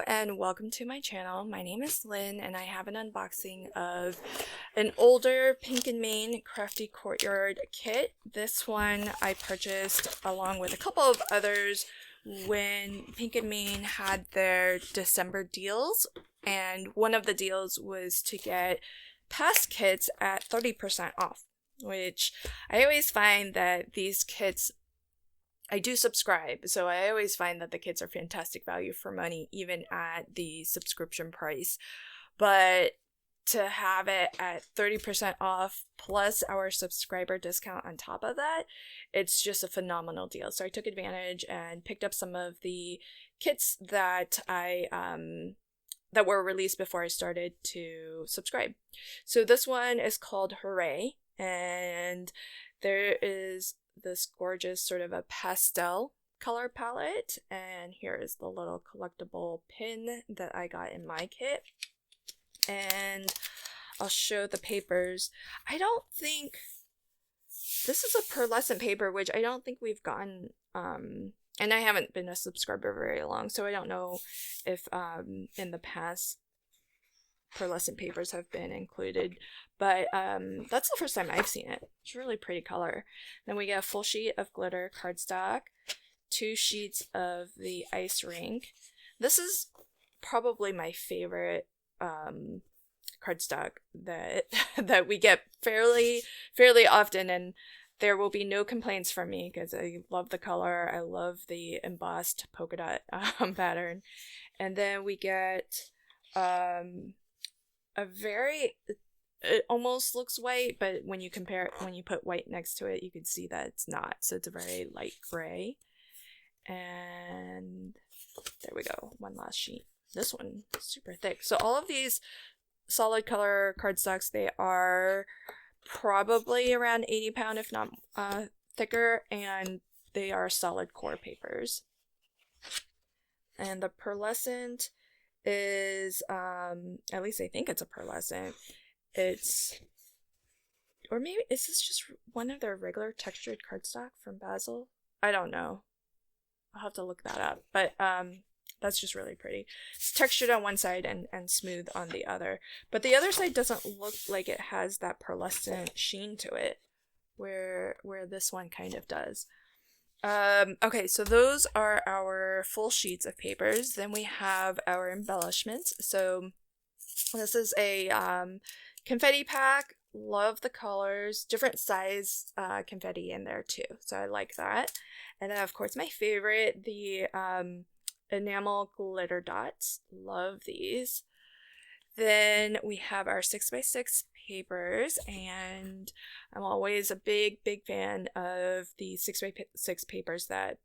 and welcome to my channel. My name is Lynn and I have an unboxing of an older Pink and Main Crafty Courtyard kit. This one I purchased along with a couple of others when Pink and Main had their December deals, and one of the deals was to get past kits at 30% off, which I always find that these kits, I do subscribe, so I always find that the kits are fantastic value for money, even at the subscription price. But to have it at 30% off plus our subscriber discount on top of that, it's just a phenomenal deal. So I took advantage and picked up some of the kits that that were released before I started to subscribe. So this one is called Hooray, and there is this gorgeous sort of a pastel color palette, and here is the little collectible pin that I got in my kit, and I'll show the papers. I don't think this is a pearlescent paper, which I don't think we've gotten, and I haven't been a subscriber very long, so I don't know if in the past pearlescent papers have been included, but that's the first time I've seen it. It's a really pretty color. Then we get a full sheet of glitter cardstock, 2 sheets of the ice rink. This is probably my favorite cardstock that that we get fairly often, and there will be no complaints from me because I love the color. I love the embossed polka dot pattern. And then we get a very, it almost looks white, but when you compare it, when you put white next to it, you can see that it's not. So it's a very light gray. And there we go, one last sheet. This one is super thick. So all of these solid color cardstocks, they are probably around 80 pound, if not thicker, and they are solid core papers. And the pearlescent is at least I think it's a pearlescent. It's, or maybe is this just one of their regular textured cardstock from Basil? I don't know. I'll have to look that up. But that's just really pretty. It's textured on one side and smooth on the other. But the other side doesn't look like it has that pearlescent sheen to it, where this one kind of does. Okay, so those are our full sheets of papers. Then we have our embellishments. So this is a confetti pack. Love the colors. Different size confetti in there too, so I like that. And then of course my favorite, the enamel glitter dots. Love these. Then we have our 6x6 papers, and I'm always a big fan of the 6x6 papers that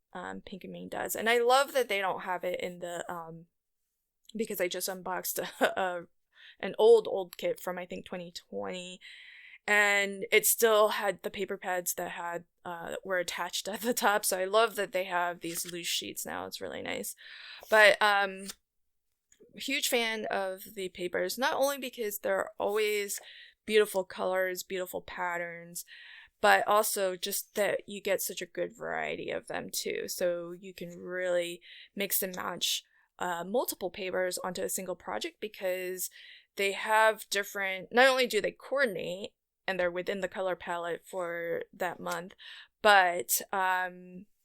Pink and Main does. And I love that they don't have it in the because I just unboxed an old kit from I think 2020, and it still had the paper pads that had were attached at the top. So I love that they have these loose sheets now. It's really nice. But huge fan of the papers, not only because they're always beautiful colors, beautiful patterns, but also just that you get such a good variety of them too. So you can really mix and match multiple papers onto a single project, because they have different, not only do they coordinate and they're within the color palette for that month, but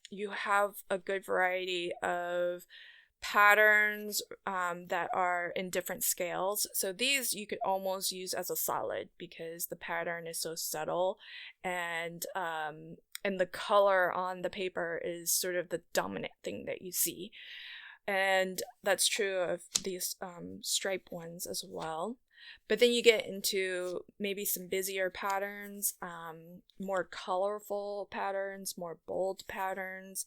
you have a good variety of patterns that are in different scales. So these you could almost use as a solid because the pattern is so subtle, and the color on the paper is sort of the dominant thing that you see. And that's true of these stripe ones as well. But then you get into maybe some busier patterns, more colorful patterns, more bold patterns.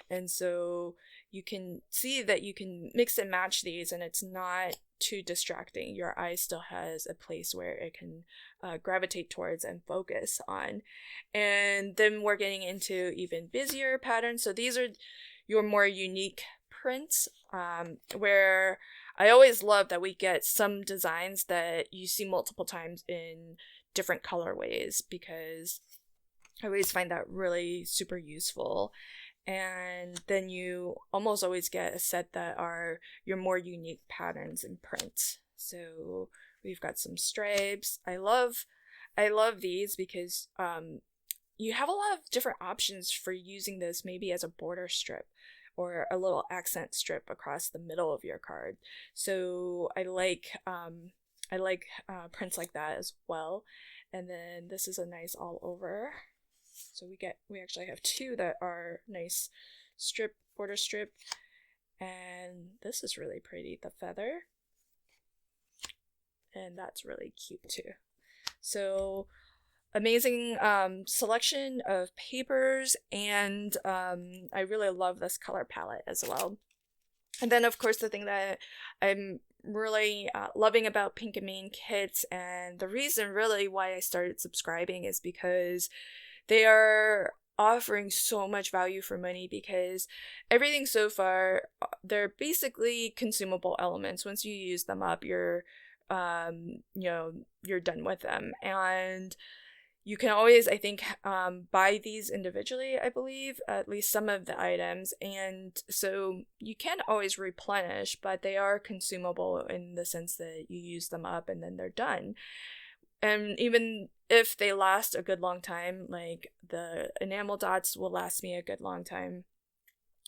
And so you can see that you can mix and match these, and it's not too distracting. Your eye still has a place where it can gravitate towards and focus on. And then we're getting into even busier patterns. So these are your more unique prints, where I always love that we get some designs that you see multiple times in different colorways, because I always find that really super useful. and then you almost always get a set that are your more unique patterns in print. So we've got some stripes. I love these because you have a lot of different options for using this, maybe as a border strip or a little accent strip across the middle of your card. So I like prints like that as well. And then this is a nice all over. So we actually have two that are nice border strip, and this is really pretty, the feather, and that's really cute too. So amazing selection of papers, and I really love this color palette as well. And then of course the thing that I'm really loving about Pink and Main kits, and the reason really why I started subscribing, is because they are offering so much value for money, because everything so far, they're basically consumable elements. Once you use them up, you're done with them. And you can always, I think, buy these individually, I believe, at least some of the items. And so you can always replenish, but they are consumable in the sense that you use them up and then they're done. And even if they last a good long time, like the enamel dots will last me a good long time.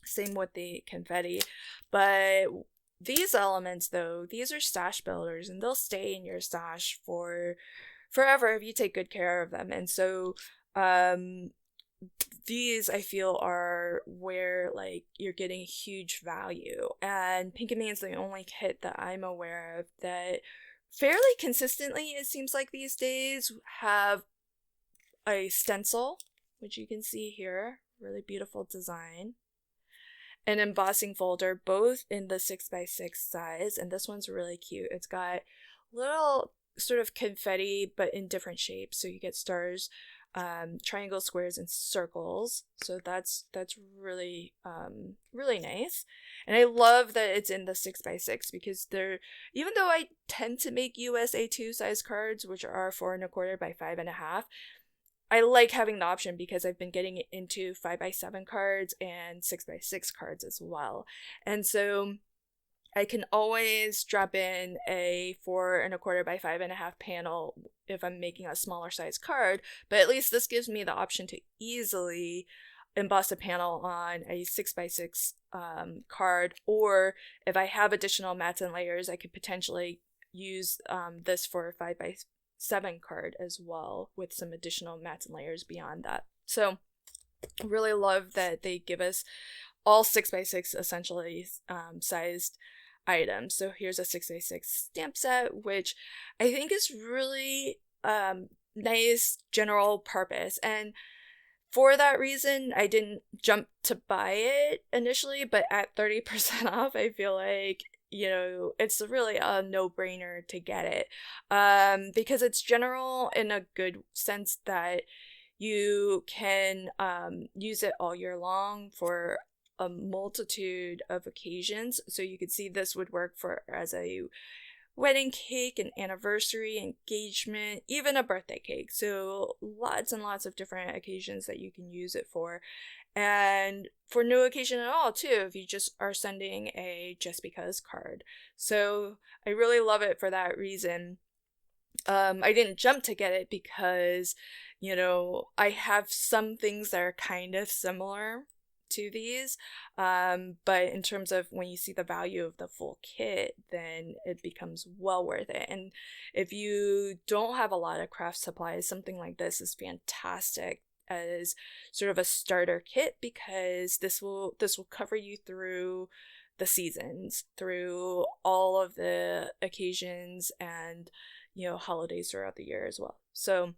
Same with the confetti. But these elements, though, these are stash builders, and they'll stay in your stash for forever if you take good care of them. And so these, I feel, are where like you're getting huge value. And Pink and Main is the only kit that I'm aware of that fairly consistently, it seems like these days, have a stencil, which you can see here, really beautiful design, an embossing folder, both in the 6x6 size, and this one's really cute. It's got little sort of confetti but in different shapes, so you get stars, triangles, squares, and circles. So that's really really nice. And I love that it's in the 6x6, because they're, even though I tend to make US A2 size cards, which are 4 1/4 by 5 1/2, I like having the option because I've been getting into 5x7 cards and 6x6 cards as well. And so I can always drop in a 4 1/4 by 5 1/2 panel if I'm making a smaller size card, but at least this gives me the option to easily emboss a panel on a 6x6 card, or if I have additional mats and layers, I could potentially use this for a 5x7 card as well, with some additional mats and layers beyond that. So I really love that they give us all 6x6 essentially sized items. So here's a 6x6 stamp set, which I think is really nice general purpose, and for that reason I didn't jump to buy it initially, but at 30% off, I feel like, you know, it's really a no-brainer to get it, because it's general in a good sense that you can use it all year long for a multitude of occasions. So you could see this would work for as a wedding cake, an anniversary, engagement, even a birthday cake. So lots and lots of different occasions that you can use it for. And for no occasion at all too, if you just are sending a just because card. So I really love it for that reason. I didn't jump to get it because, you know, I have some things that are kind of similar to these, but in terms of when you see the value of the full kit, then it becomes well worth it. And if you don't have a lot of craft supplies, something like this is fantastic as sort of a starter kit, because this will cover you through the seasons, through all of the occasions and, you know, holidays throughout the year as well. So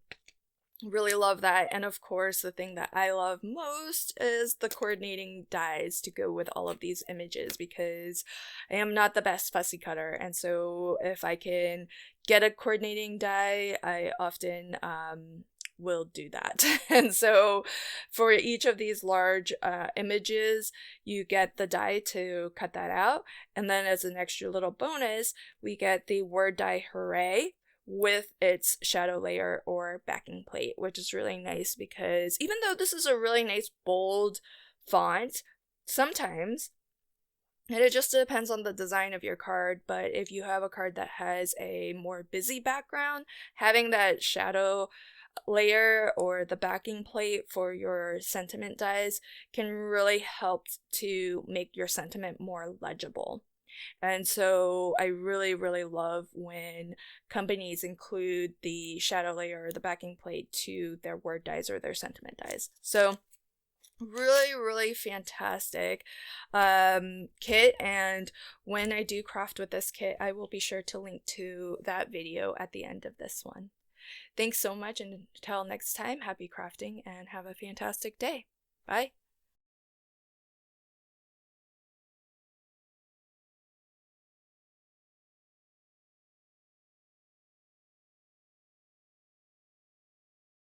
really love that. And of course, the thing that I love most is the coordinating dies to go with all of these images, because I am not the best fussy cutter, and so if I can get a coordinating die, I often will do that. And so for each of these large images, you get the die to cut that out, and then as an extra little bonus, we get the word die Hooray with its shadow layer or backing plate, which is really nice, because even though this is a really nice bold font. Sometimes it just depends on the design of your card, but if you have a card that has a more busy background, having that shadow layer or the backing plate for your sentiment dies can really help to make your sentiment more legible. And so I really, really love when companies include the shadow layer or the backing plate to their word dies or their sentiment dies. So really, really fantastic kit. And when I do craft with this kit, I will be sure to link to that video at the end of this one. Thanks so much, and until next time, happy crafting and have a fantastic day. Bye.